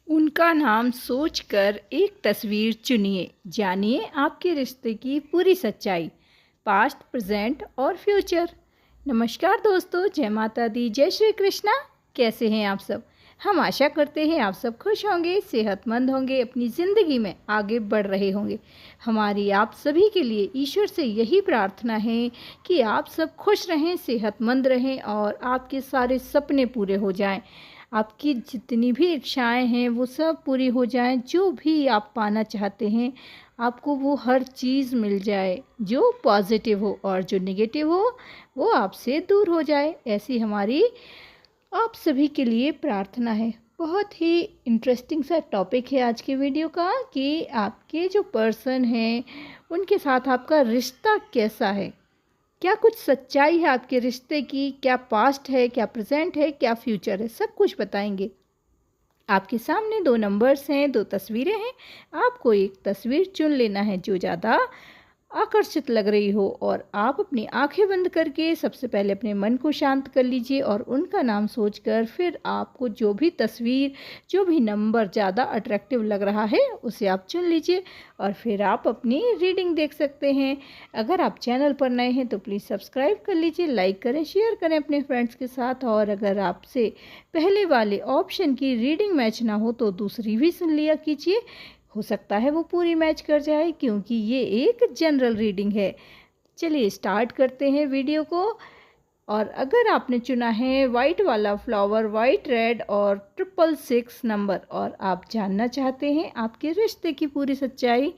उनका नाम सोचकर एक तस्वीर चुनिए। जानिए आपके रिश्ते की पूरी सच्चाई, पास्ट, प्रेजेंट और फ्यूचर। नमस्कार दोस्तों, जय माता दी, जय श्री कृष्णा। कैसे हैं आप सब? हम आशा करते हैं आप सब खुश होंगे, सेहतमंद होंगे, अपनी ज़िंदगी में आगे बढ़ रहे होंगे। हमारी आप सभी के लिए ईश्वर से यही प्रार्थना है कि आप सब खुश रहें, सेहतमंद रहें और आपके सारे सपने पूरे हो जाएं। आपकी जितनी भी इच्छाएं हैं वो सब पूरी हो जाएं। जो भी आप पाना चाहते हैं आपको वो हर चीज़ मिल जाए, जो पॉजिटिव हो, और जो नेगेटिव हो वो आपसे दूर हो जाए। ऐसी हमारी आप सभी के लिए प्रार्थना है। बहुत ही इंटरेस्टिंग सा टॉपिक है आज के वीडियो का कि आपके जो पर्सन हैं उनके साथ आपका रिश्ता कैसा है, क्या कुछ सच्चाई है आपके रिश्ते की, क्या पास्ट है, क्या प्रेजेंट है, क्या फ्यूचर है, सब कुछ बताएंगे। आपके सामने दो नंबर्स हैं, दो तस्वीरें हैं। आपको एक तस्वीर चुन लेना है जो ज़्यादा आकर्षित लग रही हो, और आप अपनी आंखें बंद करके सबसे पहले अपने मन को शांत कर लीजिए और उनका नाम सोचकर फिर आपको जो भी तस्वीर, जो भी नंबर ज़्यादा अट्रैक्टिव लग रहा है उसे आप चुन लीजिए और फिर आप अपनी रीडिंग देख सकते हैं। अगर आप चैनल पर नए हैं तो प्लीज़ सब्सक्राइब कर लीजिए, लाइक करें, शेयर करें अपने फ्रेंड्स के साथ। और अगर आपसे पहले वाले ऑप्शन की रीडिंग मैच ना हो तो दूसरी भी सुन लिया कीजिए, हो सकता है वो पूरी मैच कर जाए, क्योंकि ये एक जनरल रीडिंग है। चलिए स्टार्ट करते हैं वीडियो को। और अगर आपने चुना है वाइट वाला फ्लावर, वाइट, रेड और 666 नंबर, और आप जानना चाहते हैं आपके रिश्ते की पूरी सच्चाई,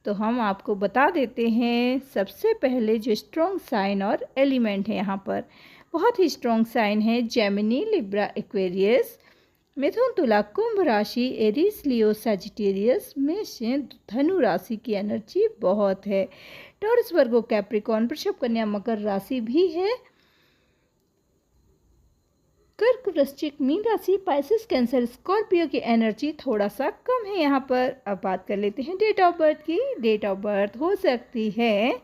तो हम आपको बता देते हैं। सबसे पहले जो स्ट्रॉन्ग साइन और एलिमेंट है यहाँ पर, बहुत ही स्ट्रॉन्ग साइन है जेमिनी, लिब्रा, एक्वेरियस, मिथुन, तुला, कुंभ राशि, एरीज, लियो, सजिटेरियस में से धनु राशि की एनर्जी बहुत है। टॉरस, वर्गो, कैप्रिकॉर्न, वृषभ, कन्या, मकर राशि भी है। कर्क, वृश्चिक, मीन राशि, पाइसेस, कैंसर, स्कॉर्पियो की एनर्जी थोड़ा सा कम है यहाँ पर। अब बात कर लेते हैं डेट ऑफ बर्थ की। डेट ऑफ बर्थ हो सकती है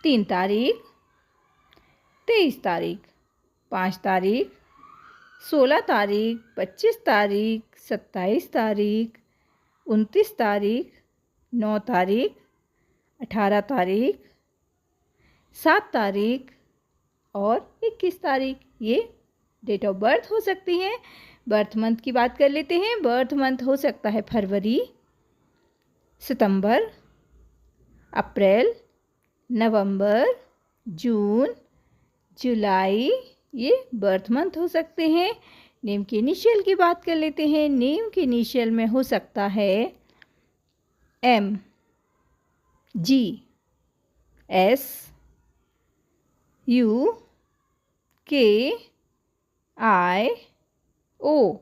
3 तारीख, 23 तारीख, 5 तारीख, 16 तारीख, 25 तारीख, 27 तारीख, 29 तारीख, 9 तारीख, 18 तारीख, 7 तारीख और 21 तारीख, ये डेट ऑफ बर्थ हो सकती हैं। बर्थ मंथ की बात कर लेते हैं। बर्थ मंथ हो सकता है फरवरी, सितंबर, अप्रैल, नवंबर, जून, जुलाई, ये बर्थ मंथ हो सकते हैं। नेम के इनिशियल की बात कर लेते हैं। नेम के इनिशियल में हो सकता है एम, जी, एस, यू, के, आई, ओ,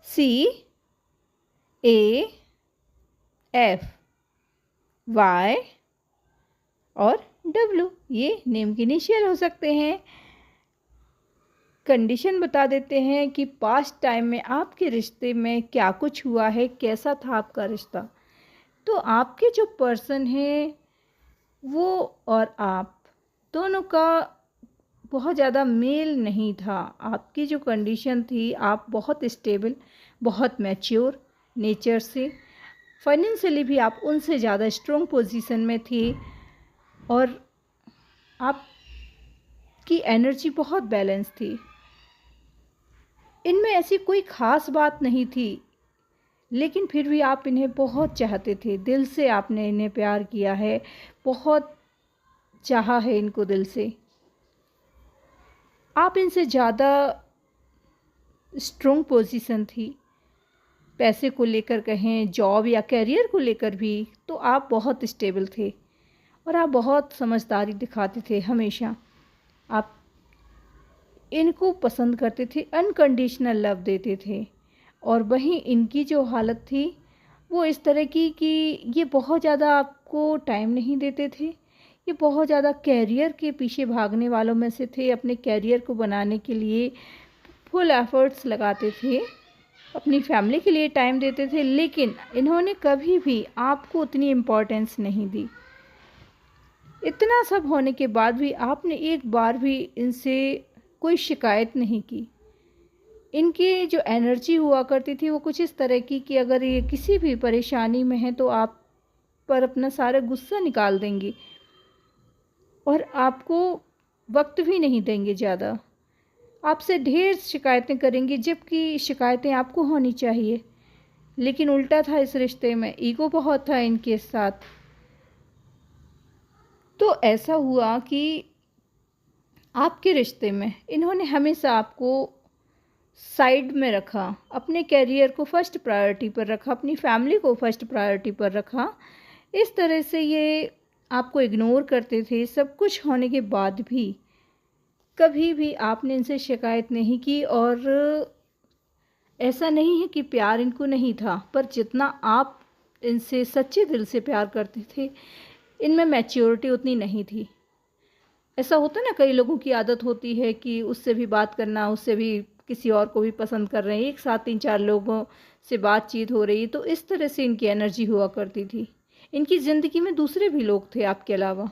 सी, ए, एफ, वाई और डब्ल्यू, ये नेम के इनिशियल हो सकते हैं। कंडीशन बता देते हैं कि पास्ट टाइम में आपके रिश्ते में क्या कुछ हुआ है, कैसा था आपका रिश्ता। तो आपके जो पर्सन है वो और आप दोनों का बहुत ज़्यादा मेल नहीं था। आपकी जो कंडीशन थी, आप बहुत स्टेबल, बहुत मैच्योर नेचर से, फाइनेंशियली भी आप उनसे ज़्यादा स्ट्रॉन्ग पोजीशन में थी और आपकी एनर्जी बहुत बैलेंस थी। इनमें ऐसी कोई ख़ास बात नहीं थी, लेकिन फिर भी आप इन्हें बहुत चाहते थे। दिल से आपने इन्हें प्यार किया है, बहुत चाहा है इनको दिल से। आप इनसे ज़्यादा स्ट्रॉन्ग पोजीशन थी, पैसे को लेकर कहें, जॉब या करियर को लेकर भी, तो आप बहुत स्टेबल थे और आप बहुत समझदारी दिखाते थे हमेशा। आप इनको पसंद करते थे, अनकंडीशनल लव देते थे। और वहीं इनकी जो हालत थी वो इस तरह की कि ये बहुत ज़्यादा आपको टाइम नहीं देते थे। ये बहुत ज़्यादा कैरियर के पीछे भागने वालों में से थे। अपने कैरियर को बनाने के लिए फुल एफर्ट्स लगाते थे, अपनी फैमिली के लिए टाइम देते थे, लेकिन इन्होंने कभी भी आपको उतनी इम्पोर्टेंस नहीं दी। इतना सब होने के बाद भी आपने एक बार भी इनसे कोई शिकायत नहीं की। इनकी जो एनर्जी हुआ करती थी वो कुछ इस तरह की कि अगर ये किसी भी परेशानी में है तो आप पर अपना सारा गुस्सा निकाल देंगी और आपको वक्त भी नहीं देंगे ज़्यादा। आपसे ढेर शिकायतें करेंगी जबकि शिकायतें आपको होनी चाहिए, लेकिन उल्टा था इस रिश्ते में, ईगो बहुत था इनके साथ। तो ऐसा हुआ कि आपके रिश्ते में इन्होंने हमेशा आपको साइड में रखा, अपने करियर को फर्स्ट प्रायोरिटी पर रखा, अपनी फैमिली को फर्स्ट प्रायोरिटी पर रखा। इस तरह से ये आपको इग्नोर करते थे। सब कुछ होने के बाद भी कभी भी आपने इनसे शिकायत नहीं की और ऐसा नहीं है कि प्यार इनको नहीं था, पर जितना आप इनसे सच्चे दिल से प्यार करते थे, इनमें मैच्योरिटी उतनी नहीं थी। ऐसा होता है ना, कई लोगों की आदत होती है कि उससे भी बात करना, उससे भी किसी और को भी पसंद कर रहे हैं, एक साथ 3-4 लोगों से बातचीत हो रही है, तो इस तरह से इनकी एनर्जी हुआ करती थी। इनकी ज़िंदगी में दूसरे भी लोग थे आपके अलावा,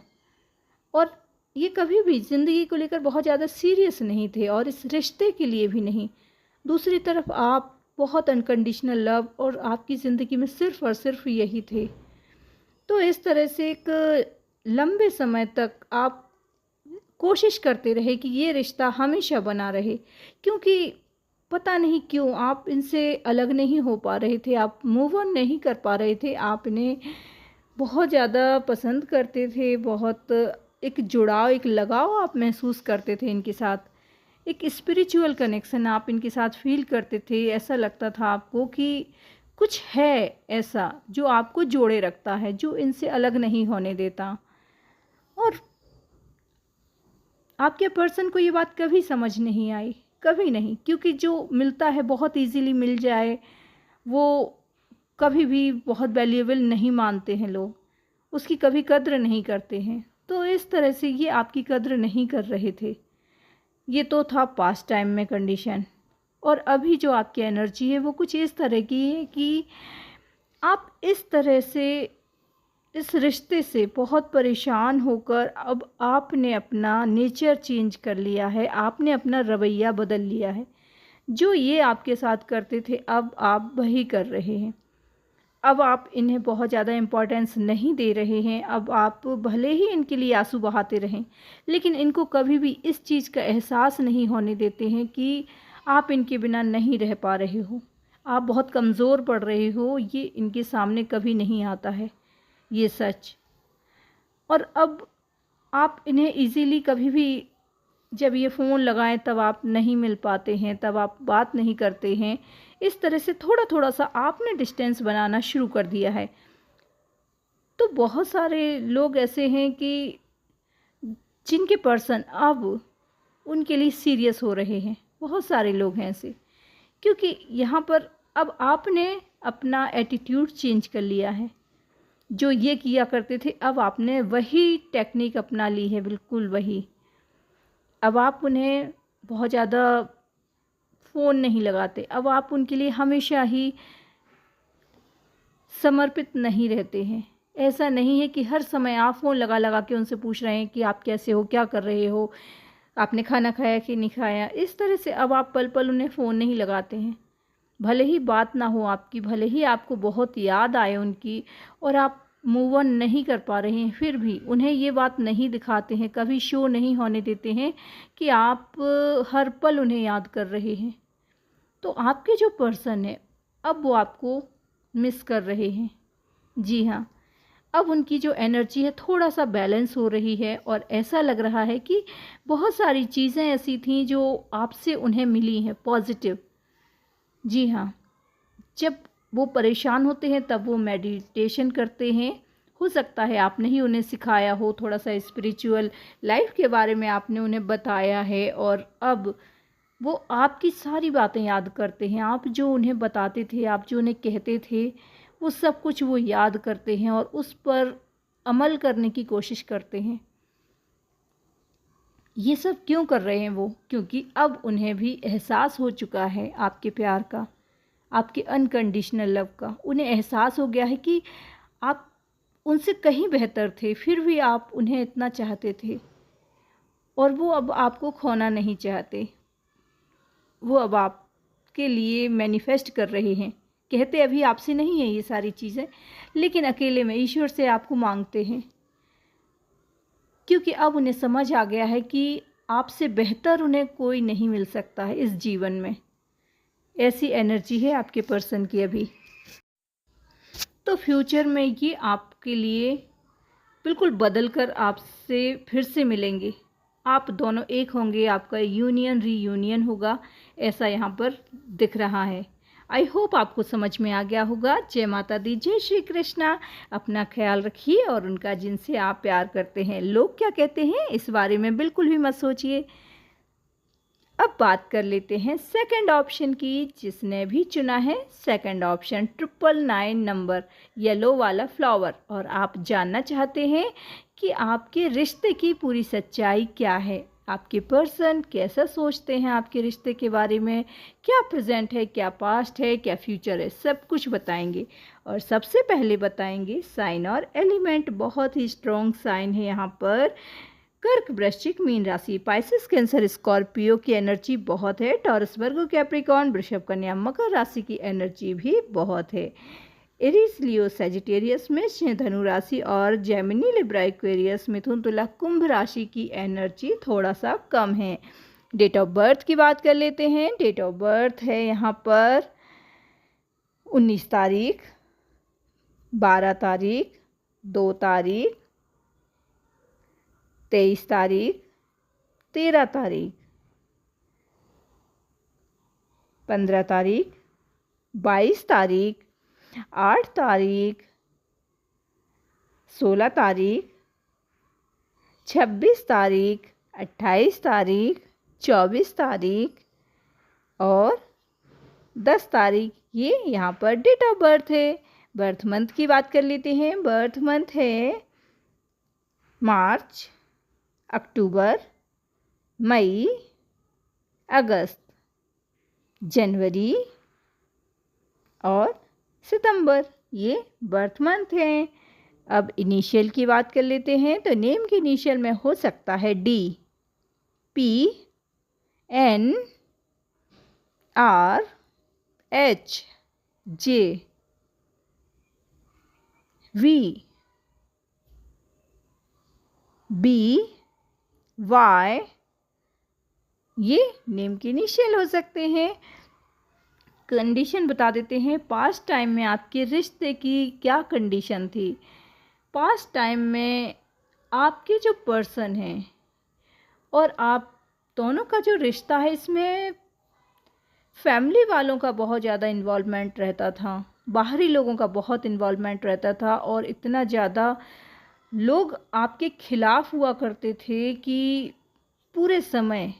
और ये कभी भी ज़िंदगी को लेकर बहुत ज़्यादा सीरियस नहीं थे और इस रिश्ते के लिए भी नहीं। दूसरी तरफ आप बहुत अनकंडीशनल लव और आपकी ज़िंदगी में सिर्फ़ और सिर्फ यही थे। तो इस तरह से एक लंबे समय तक आप कोशिश करते रहे कि ये रिश्ता हमेशा बना रहे, क्योंकि पता नहीं क्यों आप इनसे अलग नहीं हो पा रहे थे, आप मूव ऑन नहीं कर पा रहे थे। आप इन्हें बहुत ज़्यादा पसंद करते थे, बहुत एक जुड़ाव, एक लगाव आप महसूस करते थे इनके साथ। एक स्पिरिचुअल कनेक्शन आप इनके साथ फ़ील करते थे। ऐसा लगता था आपको कि कुछ है ऐसा जो आपको जोड़े रखता है, जो इनसे अलग नहीं होने देता। और आपके पर्सन को ये बात कभी समझ नहीं आई, कभी नहीं, क्योंकि जो मिलता है बहुत ईज़िली मिल जाए, वो कभी भी बहुत वैल्यूएबल नहीं मानते हैं लोग, उसकी कभी कद्र नहीं करते हैं। तो इस तरह से ये आपकी कद्र नहीं कर रहे थे। ये तो था पास्ट टाइम में कंडीशन, और अभी जो आपकी एनर्जी है वो कुछ इस तरह की है कि आप इस तरह से इस रिश्ते से बहुत परेशान होकर अब आपने अपना नेचर चेंज कर लिया है, आपने अपना रवैया बदल लिया है। जो ये आपके साथ करते थे अब आप वही कर रहे हैं। अब आप इन्हें बहुत ज़्यादा इम्पोर्टेंस नहीं दे रहे हैं। अब आप भले ही इनके लिए आंसू बहाते रहें, लेकिन इनको कभी भी इस चीज़ का एहसास नहीं होने देते हैं कि आप इनके बिना नहीं रह पा रहे हो, आप बहुत कमज़ोर पड़ रहे हो। ये इनके सामने कभी नहीं आता है, ये सच। और अब आप इन्हें इजीली कभी भी जब ये फ़ोन लगाएं तब आप नहीं मिल पाते हैं, तब आप बात नहीं करते हैं। इस तरह से थोड़ा थोड़ा सा आपने डिस्टेंस बनाना शुरू कर दिया है। तो बहुत सारे लोग ऐसे हैं कि जिनके पर्सन अब उनके लिए सीरियस हो रहे हैं। बहुत सारे लोग हैं ऐसे, क्योंकि यहाँ पर अब आपने अपना एटीट्यूड चेंज कर लिया है। जो ये किया करते थे अब आपने वही टेक्निक अपना ली है, बिल्कुल वही। अब आप उन्हें बहुत ज़्यादा फ़ोन नहीं लगाते, अब आप उनके लिए हमेशा ही समर्पित नहीं रहते हैं। ऐसा नहीं है कि हर समय आप फ़ोन लगा लगा के उनसे पूछ रहे हैं कि आप कैसे हो, क्या कर रहे हो, आपने खाना खाया कि नहीं खाया। इस तरह से अब आप पल पल उन्हें फ़ोन नहीं लगाते हैं। भले ही बात ना हो आपकी, भले ही आपको बहुत याद आए उनकी और आप मूव ऑन नहीं कर पा रहे हैं, फिर भी उन्हें ये बात नहीं दिखाते हैं, कभी शो नहीं होने देते हैं कि आप हर पल उन्हें याद कर रहे हैं। तो आपके जो पर्सन है अब वो आपको मिस कर रहे हैं। जी हाँ, अब उनकी जो एनर्जी है थोड़ा सा बैलेंस हो रही है और ऐसा लग रहा है कि बहुत सारी चीज़ें ऐसी थीं जो आपसे उन्हें मिली हैं पॉजिटिव। जी हाँ, जब वो परेशान होते हैं तब वो मेडिटेशन करते हैं। हो सकता है आपने ही उन्हें सिखाया हो, थोड़ा सा स्पिरिचुअल लाइफ के बारे में आपने उन्हें बताया है और अब वो आपकी सारी बातें याद करते हैं। आप जो उन्हें बताते थे, आप जो उन्हें कहते थे, वो सब कुछ वो याद करते हैं और उस पर अमल करने की कोशिश करते हैं। ये सब क्यों कर रहे हैं वो? क्योंकि अब उन्हें भी एहसास हो चुका है आपके प्यार का, आपके अनकंडीशनल लव का। उन्हें एहसास हो गया है कि आप उनसे कहीं बेहतर थे, फिर भी आप उन्हें इतना चाहते थे और वो अब आपको खोना नहीं चाहते। वो अब आपके लिए मैनिफेस्ट कर रहे हैं। कहते अभी आपसे नहीं है ये सारी चीज़ें, लेकिन अकेले में ईश्वर से आपको मांगते हैं, क्योंकि अब उन्हें समझ आ गया है कि आपसे बेहतर उन्हें कोई नहीं मिल सकता है इस जीवन में। ऐसी एनर्जी है आपके पर्सन की अभी। तो फ्यूचर में ये आपके लिए बिल्कुल बदल कर आपसे फिर से मिलेंगे। आप दोनों एक होंगे, आपका यूनियन रीयूनियन होगा, ऐसा यहाँ पर दिख रहा है। आई होप आपको समझ में आ गया होगा। जय माता दी, जय श्री कृष्णा। अपना ख्याल रखिए और उनका जिनसे आप प्यार करते हैं लोग क्या कहते हैं इस बारे में बिल्कुल भी मत सोचिए। अब बात कर लेते हैं सेकंड ऑप्शन की, जिसने भी चुना है सेकंड ऑप्शन 999 नंबर, येलो वाला फ्लावर। और आप जानना चाहते हैं कि आपके रिश्ते की पूरी सच्चाई क्या है, आपके पर्सन कैसा सोचते हैं आपके रिश्ते के बारे में, क्या प्रेजेंट है, क्या पास्ट है, क्या फ्यूचर है, सब कुछ बताएंगे। और सबसे पहले बताएंगे साइन और एलिमेंट। बहुत ही स्ट्रॉन्ग साइन है यहाँ पर। कर्क, वृश्चिक, मीन राशि, पाइसेस, कैंसर, स्कॉर्पियो की एनर्जी बहुत है। टॉरस, वर्गो, कैप्रिकॉर्न, वृषभ, कन्या, मकर राशि की एनर्जी भी बहुत है। एरीज, लियो, सजिटेरियस, मेष, धनु राशि और जेमिनी, लिब्रा, एक्वेरियस, मिथुन, तुला, कुंभ राशि की एनर्जी थोड़ा सा कम है। डेट ऑफ बर्थ की बात कर लेते हैं। डेट ऑफ बर्थ है यहाँ पर 19 तारीख, 12 तारीख, 2 तारीख, 23 तारीख, 13 तारीख, 15 तारीख, 22 तारीख, 8 तारीख, 16 तारीख, 26 तारीख, 28 तारीख, 24 तारीख और 10 तारीख, ये यहाँ पर डेट ऑफ बर्थ है। बर्थ मंथ की बात कर लेते हैं। बर्थ मंथ है मार्च, अक्टूबर, मई, अगस्त, जनवरी और सितंबर, ये बर्थ मंथ हैं। अब इनिशियल की बात कर लेते हैं। तो नेम के इनिशियल में हो सकता है D, P, N, R, H, J, V, B, Y, ये नेम के इनिशियल हो सकते हैं। कंडीशन बता देते हैं। पास्ट टाइम में आपके रिश्ते की क्या कंडीशन थी। पास्ट टाइम में आपके जो पर्सन हैं और आप दोनों का जो रिश्ता है, इसमें फैमिली वालों का बहुत ज़्यादा इन्वॉल्वमेंट रहता था, बाहरी लोगों का बहुत इन्वॉल्वमेंट रहता था और इतना ज़्यादा लोग आपके खिलाफ हुआ करते थे कि पूरे समय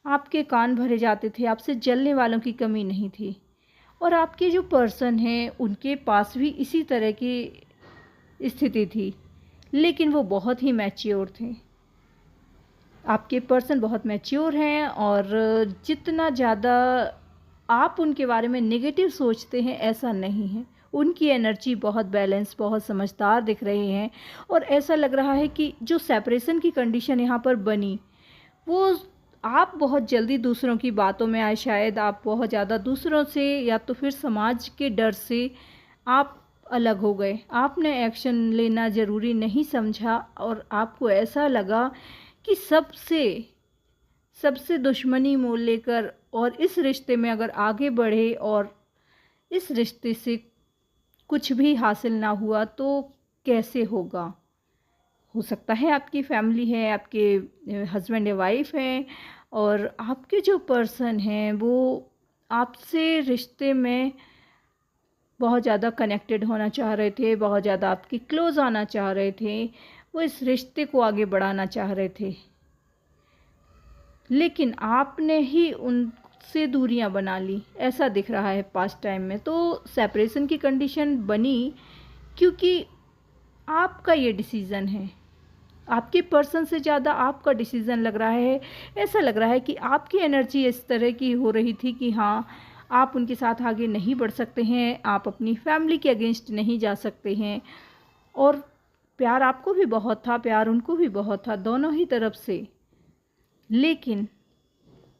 आपके कान भरे जाते थे, आपसे जलने वालों की कमी नहीं थी। और आपके जो पर्सन हैं उनके पास भी इसी तरह की स्थिति थी, लेकिन वो बहुत ही मैच्योर थे। आपके पर्सन बहुत मैच्योर हैं और जितना ज़्यादा आप उनके बारे में नेगेटिव सोचते हैं ऐसा नहीं है। उनकी एनर्जी बहुत बैलेंस, बहुत समझदार दिख रहे हैं। और ऐसा लग रहा है कि जो सेपरेशन की कंडीशन यहाँ पर बनी, वो आप बहुत जल्दी दूसरों की बातों में आए। शायद आप बहुत ज़्यादा दूसरों से या तो फिर समाज के डर से आप अलग हो गए। आपने एक्शन लेना ज़रूरी नहीं समझा और आपको ऐसा लगा कि सबसे दुश्मनी मोल लेकर और इस रिश्ते में अगर आगे बढ़े और इस रिश्ते से कुछ भी हासिल ना हुआ तो कैसे होगा। हो सकता है आपकी फैमिली है, आपके हस्बैंड या वाइफ हैं और आपके जो पर्सन हैं वो आपसे रिश्ते में बहुत ज़्यादा कनेक्टेड होना चाह रहे थे, बहुत ज़्यादा आपके क्लोज़ आना चाह रहे थे, वो इस रिश्ते को आगे बढ़ाना चाह रहे थे, लेकिन आपने ही उनसे दूरियां बना ली, ऐसा दिख रहा है पास्ट टाइम में। तो सेपरेशन की कंडीशन बनी क्योंकि आपका ये डिसीज़न है, आपके पर्सन से ज़्यादा आपका डिसीज़न लग रहा है। ऐसा लग रहा है कि आपकी एनर्जी इस तरह की हो रही थी कि हाँ, आप उनके साथ आगे नहीं बढ़ सकते हैं, आप अपनी फैमिली के अगेंस्ट नहीं जा सकते हैं। और प्यार आपको भी बहुत था, प्यार उनको भी बहुत था, दोनों ही तरफ से। लेकिन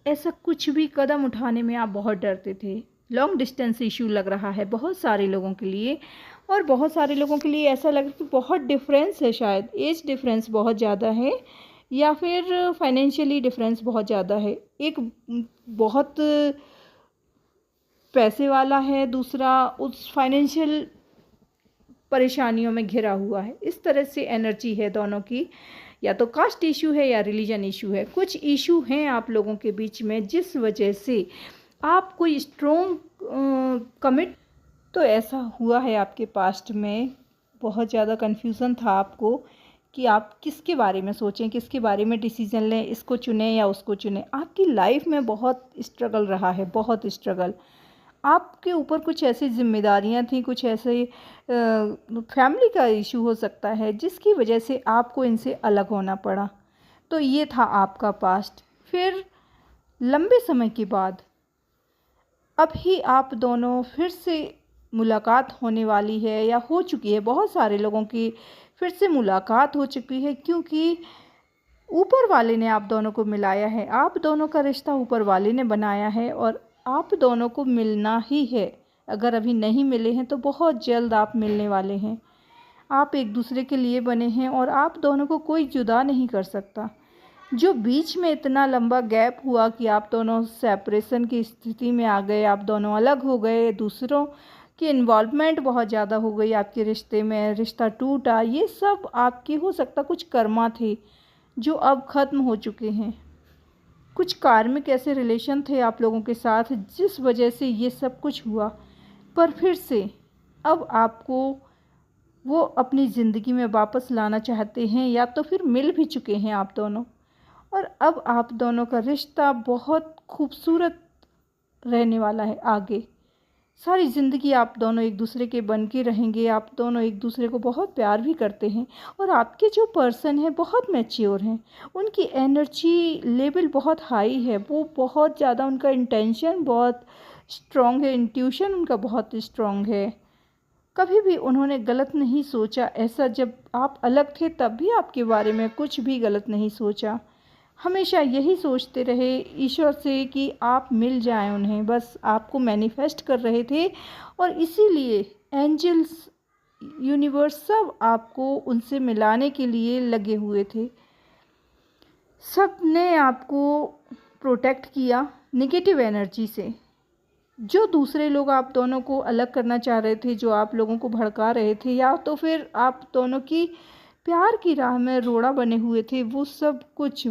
ऐसा कुछ भी कदम उठाने में आप बहुत डरते थे। लॉन्ग डिस्टेंस इशू लग रहा है बहुत सारे लोगों के लिए, और बहुत सारे लोगों के लिए ऐसा लग रहा है कि बहुत डिफरेंस है, शायद एज डिफरेंस बहुत ज़्यादा है या फिर फाइनेंशियली डिफरेंस बहुत ज़्यादा है। एक बहुत पैसे वाला है, दूसरा उस फाइनेंशियल परेशानियों में घिरा हुआ है। इस तरह से एनर्जी है दोनों की, या तो कास्ट इशू है या रिलीजन इशू है। कुछ इशू हैं आप लोगों के बीच में जिस वजह से आप कोई स्ट्रॉन्ग कमिट, तो ऐसा हुआ है आपके पास्ट में। बहुत ज़्यादा कन्फ्यूज़न था आपको कि आप किसके बारे में सोचें, किसके बारे में डिसीज़न लें, इसको चुनें या उसको चुनें। आपकी लाइफ में बहुत स्ट्रगल रहा है, बहुत स्ट्रगल। आपके ऊपर कुछ ऐसी जिम्मेदारियां थी, कुछ ऐसे फैमिली का इशू हो सकता है जिसकी वजह से आपको इनसे अलग होना पड़ा। तो ये था आपका पास्ट। फिर लंबे समय के बाद अभी आप दोनों फिर से मुलाकात होने वाली है या हो चुकी है। बहुत सारे लोगों की फिर से मुलाकात हो चुकी है, क्योंकि ऊपर वाले ने आप दोनों को मिलाया है। आप दोनों का रिश्ता ऊपर वाले ने बनाया है और आप दोनों को मिलना ही है। अगर अभी नहीं मिले हैं तो बहुत जल्द आप मिलने वाले हैं। आप एक दूसरे के लिए बने हैं और आप दोनों को कोई जुदा नहीं कर सकता। जो बीच में इतना लंबा गैप हुआ कि आप दोनों सेपरेशन की स्थिति में आ गए, आप दोनों अलग हो गए, दूसरों की इन्वॉल्वमेंट बहुत ज़्यादा हो गई आपके रिश्ते में, रिश्ता टूटा, ये सब आपके हो सकता कुछ कर्मा थे जो अब ख़त्म हो चुके हैं। कुछ कार्मिक ऐसे रिलेशन थे आप लोगों के साथ जिस वजह से ये सब कुछ हुआ। पर फिर से अब आपको वो अपनी ज़िंदगी में वापस लाना चाहते हैं, या तो फिर मिल भी चुके हैं आप दोनों। और अब आप दोनों का रिश्ता बहुत खूबसूरत रहने वाला है आगे। सारी ज़िंदगी आप दोनों एक दूसरे के बन के रहेंगे। आप दोनों एक दूसरे को बहुत प्यार भी करते हैं। और आपके जो पर्सन हैं बहुत मैच्योर हैं, उनकी एनर्जी लेवल बहुत हाई है। वो बहुत ज़्यादा, उनका इंटेंशन बहुत स्ट्रॉन्ग है, इंट्यूशन उनका बहुत स्ट्रॉन्ग है। कभी भी उन्होंने गलत नहीं सोचा। ऐसा जब आप अलग थे तब भी आपके बारे में कुछ भी गलत नहीं सोचा। हमेशा यही सोचते रहे ईश्वर से कि आप मिल जाएं उन्हें, बस आपको मैनिफेस्ट कर रहे थे। और इसीलिए एंजल्स, यूनिवर्स सब आपको उनसे मिलाने के लिए लगे हुए थे। सब ने आपको प्रोटेक्ट किया नेगेटिव एनर्जी से। जो दूसरे लोग आप दोनों को अलग करना चाह रहे थे, जो आप लोगों को भड़का रहे थे, या तो फिर आप दोनों की प्यार की राह में रोड़ा बने हुए थे, वो सब कुछ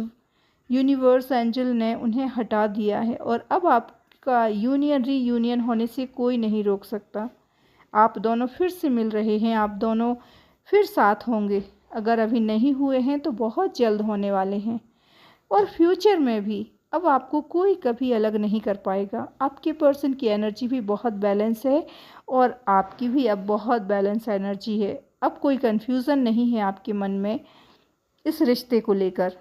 यूनिवर्स एंजल ने उन्हें हटा दिया है। और अब आपका यूनियन रीयूनियन होने से कोई नहीं रोक सकता। आप दोनों फिर से मिल रहे हैं, आप दोनों फिर साथ होंगे। अगर अभी नहीं हुए हैं तो बहुत जल्द होने वाले हैं। और फ्यूचर में भी अब आपको कोई कभी अलग नहीं कर पाएगा। आपके पर्सन की एनर्जी भी बहुत बैलेंस है और आपकी भी अब बहुत बैलेंस एनर्जी है। अब कोई कन्फ्यूज़न नहीं है आपके मन में इस रिश्ते को लेकर।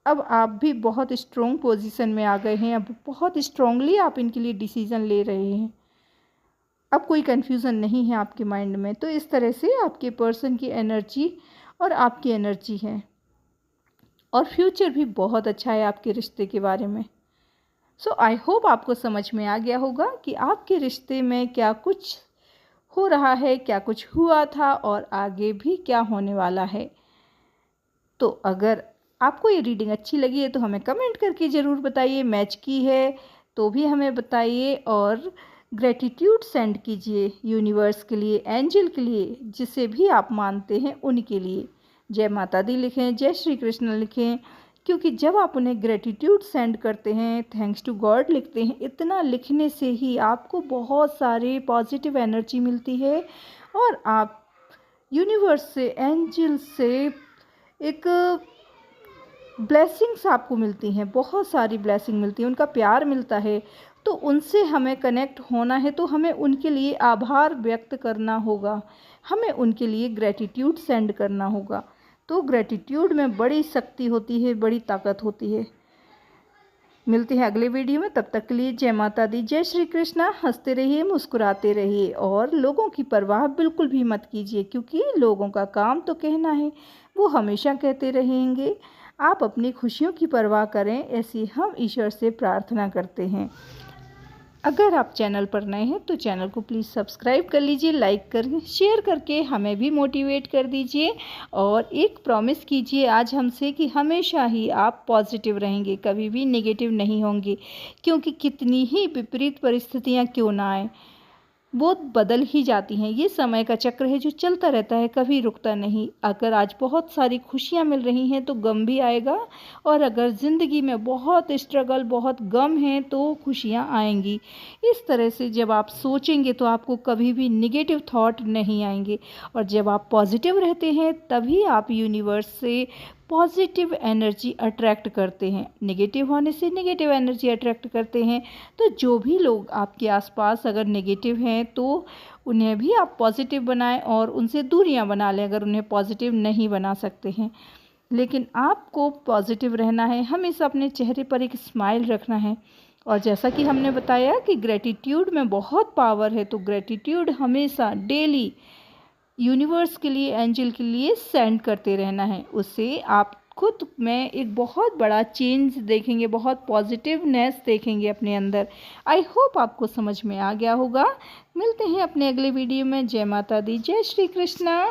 अब आप भी बहुत स्ट्रॉन्ग पोजीशन में आ गए हैं। अब बहुत स्ट्रांगली आप इनके लिए डिसीज़न ले रहे हैं। अब कोई कन्फ्यूज़न नहीं है आपके माइंड में। तो इस तरह से आपके पर्सन की एनर्जी और आपकी एनर्जी है, और फ्यूचर भी बहुत अच्छा है आपके रिश्ते के बारे में। सो आई होप आपको समझ में आ गया होगा कि आपके रिश्ते में क्या कुछ हो रहा है, क्या कुछ हुआ था और आगे भी क्या होने वाला है। तो अगर आपको ये रीडिंग अच्छी लगी है तो हमें कमेंट करके ज़रूर बताइए। मैच की है तो भी हमें बताइए, और ग्रेटिट्यूड सेंड कीजिए यूनिवर्स के लिए, एंजल के लिए, जिसे भी आप मानते हैं उनके लिए। जय माता दी लिखें, जय श्री कृष्ण लिखें, क्योंकि जब आप उन्हें ग्रेटिट्यूड सेंड करते हैं, थैंक्स टू गॉड लिखते हैं, इतना लिखने से ही आपको बहुत सारे पॉजिटिव एनर्जी मिलती है और आप यूनिवर्स से, एंजल से एक ब्लेसिंग्स आपको मिलती हैं, बहुत सारी ब्लेसिंग मिलती है, उनका प्यार मिलता है। तो उनसे हमें कनेक्ट होना है तो हमें उनके लिए आभार व्यक्त करना होगा, हमें उनके लिए ग्रेटिट्यूड सेंड करना होगा। तो ग्रेटिट्यूड में बड़ी शक्ति होती है, बड़ी ताकत होती है। मिलते हैं अगले वीडियो में, तब तक के लिए जय माता दी, जय श्री कृष्णा। हंसते रहिए, मुस्कुराते रहिए और लोगों की परवाह बिल्कुल भी मत कीजिए, क्योंकि लोगों का काम तो कहना है, वो हमेशा कहते रहेंगे। आप अपनी खुशियों की परवाह करें, ऐसी हम ईश्वर से प्रार्थना करते हैं। अगर आप चैनल पर नए हैं तो चैनल को प्लीज़ सब्सक्राइब कर लीजिए, लाइक कर शेयर करके हमें भी मोटिवेट कर दीजिए और एक प्रॉमिस कीजिए आज हमसे कि हमेशा ही आप पॉजिटिव रहेंगे, कभी भी नेगेटिव नहीं होंगे, क्योंकि कितनी ही विपरीत परिस्थितियां क्यों ना आए, वो बदल ही जाती हैं। ये समय का चक्र है जो चलता रहता है, कभी रुकता नहीं। अगर आज बहुत सारी खुशियाँ मिल रही हैं तो गम भी आएगा, और अगर ज़िंदगी में बहुत स्ट्रगल, बहुत गम है तो खुशियाँ आएंगी। इस तरह से जब आप सोचेंगे तो आपको कभी भी निगेटिव थॉट नहीं आएंगे, और जब आप पॉजिटिव रहते हैं तभी आप यूनिवर्स से पॉजिटिव एनर्जी अट्रैक्ट करते हैं। नेगेटिव होने से नेगेटिव एनर्जी अट्रैक्ट करते हैं। तो जो भी लोग आपके आसपास अगर नेगेटिव हैं तो उन्हें भी आप पॉजिटिव बनाएं और उनसे दूरियां बना लें अगर उन्हें पॉजिटिव नहीं बना सकते हैं। लेकिन आपको पॉजिटिव रहना है, हमेशा अपने चेहरे पर एक स्माइल रखना है। और जैसा कि हमने बताया कि ग्रेटिट्यूड में बहुत पावर है, तो ग्रेटिट्यूड हमेशा डेली यूनिवर्स के लिए, एंजल के लिए सेंड करते रहना है। उससे आप खुद में एक बहुत बड़ा चेंज देखेंगे, बहुत पॉजिटिवनेस देखेंगे अपने अंदर। आई होप आपको समझ में आ गया होगा। मिलते हैं अपने अगले वीडियो में। जय माता दी, जय श्री कृष्णा।